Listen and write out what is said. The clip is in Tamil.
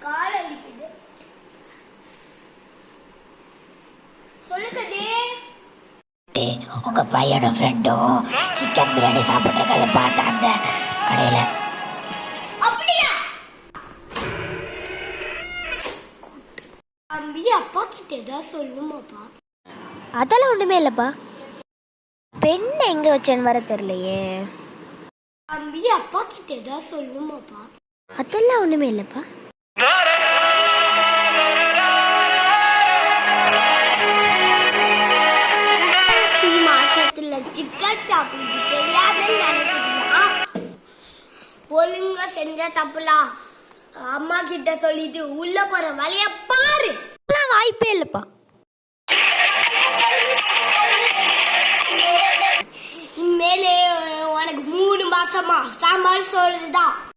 கால் அடிக்குது. சொல்லுங்கடி. உங்க பையனோட ஃப்ரெண்டும் சிக்கன் பிரியாணி சாப்பிட்றத பார்த்தா அந்த கடையில். அப்படியா? தம்பி அப்பா கிட்ட ஏதாவது சொல்லுமாப்பா? அதெல்லாம் ஒன்றுமே இல்லைப்பா. பெண் எங்கே வச்சேன்னு வர தெரியலையே. தம்பி அப்பா கிட்ட ஏதாவது சொல்லுமாப்பா? அதெல்லாம் ஒன்றுமே இல்லைப்பா. மாற்றத்துல சிக்கன் சாப்பிடுறது தெரியாதுன்னு நினைக்கிறியா? ஒழுங்கா செஞ்ச தப்புலாம் அம்மா கிட்ட சொல்லிட்டு உள்ள போற வழிய பாரு. வாய்ப்பே இல்லைப்பா. இனிமேலே உனக்கு 3 மாசமா சாம்பார் சொல்றதுதான்.